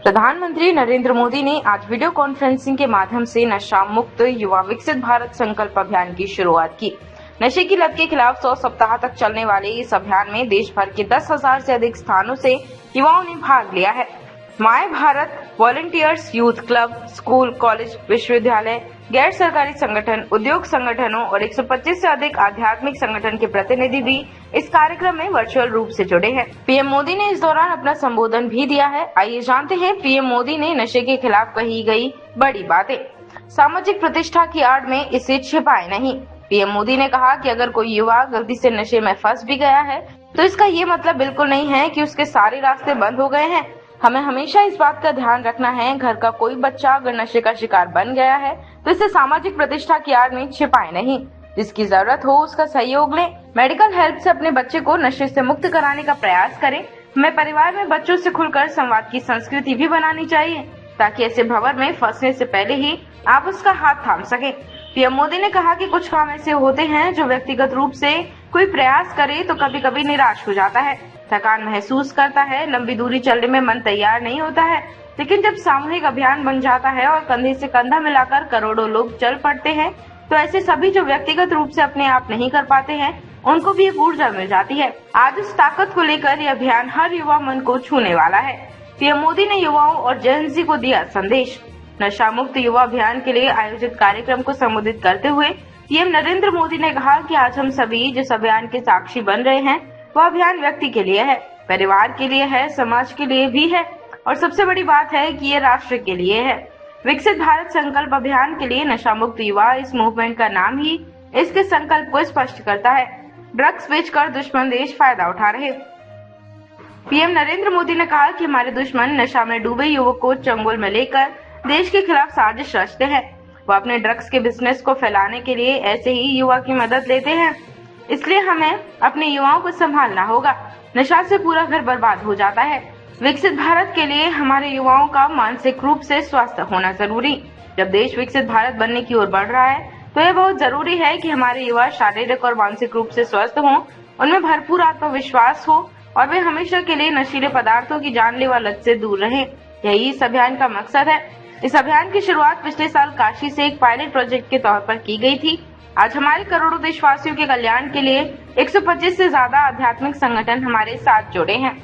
प्रधानमंत्री नरेंद्र मोदी ने आज वीडियो कॉन्फ्रेंसिंग के माध्यम से नशा मुक्त युवा विकसित भारत संकल्प अभियान की शुरुआत की। नशे की लत के खिलाफ 100 सप्ताह तक चलने वाले इस अभियान में देश भर के 10,000 से अधिक स्थानों से युवाओं ने भाग लिया है। My Bharat volunteers, youth club, school, college, विश्वविद्यालय, गैर सरकारी संगठन, उद्योग संगठनों और 125 से अधिक आध्यात्मिक संगठन के प्रतिनिधि भी इस कार्यक्रम में वर्चुअल रूप से जुड़े हैं। पीएम मोदी ने इस दौरान अपना संबोधन भी दिया है। आइए जानते हैं पीएम मोदी ने नशे के खिलाफ कही गई बड़ी बातें। सामाजिक प्रतिष्ठा की आड़ में इसे छिपाए नहीं। पीएम मोदी ने कहा कि अगर कोई युवा गलती से नशे में फंस भी गया है तो इसका ये मतलब बिल्कुल नहीं है कि उसके सारे रास्ते बंद हो गए हैं। हमें हमेशा इस बात का ध्यान रखना है, घर का कोई बच्चा अगर नशे का शिकार बन गया है तो इसे सामाजिक प्रतिष्ठा की आड़ में छिपाए नहीं। जिसकी जरूरत हो उसका सहयोग लें। मेडिकल हेल्प से अपने बच्चे को नशे से मुक्त कराने का प्रयास करें। हमें परिवार में बच्चों से खुलकर संवाद की संस्कृति भी बनानी चाहिए ताकि ऐसे भंवर में फंसने से पहले ही आप उसका हाथ थाम सकें। पीएम मोदी ने कहा कि कुछ काम ऐसे होते हैं जो व्यक्तिगत रूप से कोई प्रयास करे तो कभी कभी निराश हो जाता है, थकान महसूस करता है, लंबी दूरी चलने में मन तैयार नहीं होता है। लेकिन जब सामूहिक अभियान बन जाता है और कंधे से कंधा मिलाकर करोड़ों लोग चल पड़ते हैं तो ऐसे सभी जो व्यक्तिगत रूप से अपने आप नहीं कर पाते हैं उनको भी एक ऊर्जा मिल जाती है। आज इस ताकत को लेकर यह अभियान हर युवा मन को छूने वाला है। पीएम मोदी ने युवाओं और जेन ज़ी को दिया संदेश। नशा मुक्त युवा अभियान के लिए आयोजित कार्यक्रम को संबोधित करते हुए पीएम नरेंद्र मोदी ने कहा कि आज हम सभी जिस अभियान के साक्षी बन रहे हैं वह अभियान व्यक्ति के लिए है, परिवार के लिए है, समाज के लिए भी है और सबसे बड़ी बात है कि ये राष्ट्र के लिए है। विकसित भारत संकल्प अभियान के लिए नशा मुक्त युवा इस मूवमेंट का नाम ही इसके संकल्प को स्पष्ट करता है। ड्रग्स बेचकर दुश्मन देश फायदा उठा रहे। पीएम नरेंद्र मोदी ने कहा कि हमारे दुश्मन नशा में डूबे युवक को चंगुल में लेकर देश के खिलाफ साजिश रचते हैं। वो अपने ड्रग्स के बिजनेस को फैलाने के लिए ऐसे ही युवा की मदद लेते हैं। इसलिए हमें अपने युवाओं को संभालना होगा। नशा से पूरा घर बर्बाद हो जाता है। विकसित भारत के लिए हमारे युवाओं का मानसिक रूप से स्वस्थ होना जरूरी। जब देश विकसित भारत बनने की ओर बढ़ रहा है तो यह बहुत जरूरी है कि हमारे युवा शारीरिक और मानसिक रूप से स्वस्थ हों, उनमें भरपूर आत्मविश्वास हो और वे हमेशा के लिए नशीले पदार्थों की जानलेवा लत से दूर रहें। यही इस अभियान का मकसद है। इस अभियान की शुरुआत पिछले साल काशी से एक पायलट प्रोजेक्ट के तौर पर की गई थी। आज हमारे करोड़ों देशवासियों के कल्याण के लिए 125 से ज्यादा आध्यात्मिक संगठन हमारे साथ जुड़े हैं।